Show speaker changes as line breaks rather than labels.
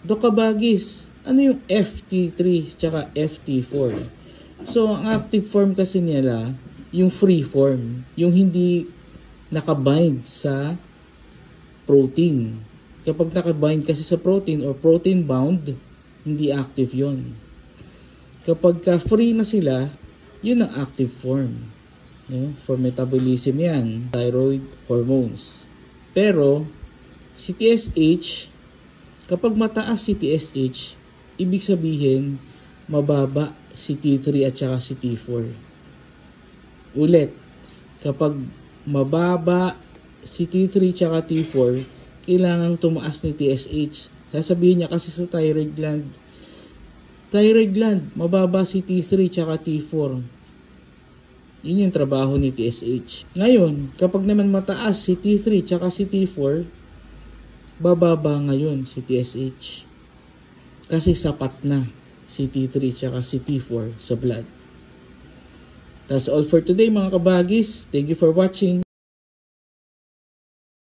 Dok kabagis, ano yung FT3 tsaka FT4? So, ang active form kasi nila, yung free form. Yung hindi nakabind sa protein. Kapag nakabind kasi sa protein or protein bound, hindi active yon. Kapag free na sila, yun ang active form. For metabolism yan, thyroid hormones. Pero, si TSH, kapag mataas si TSH, ibig sabihin, mababa si T3 at saka si T4. Ulit, kapag mababa si T3 at saka T4, kailangan tumaas ni TSH. Sasabihin niya kasi sa thyroid gland, mababa si T3 at saka T4. Yun yung trabaho ni TSH. Ngayon, kapag naman mataas si T3 tsaka si T4, bababa ngayon si TSH. Kasi sapat na si T3 tsaka si T4 sa blood. That's all for today mga kabagis. Thank you for watching.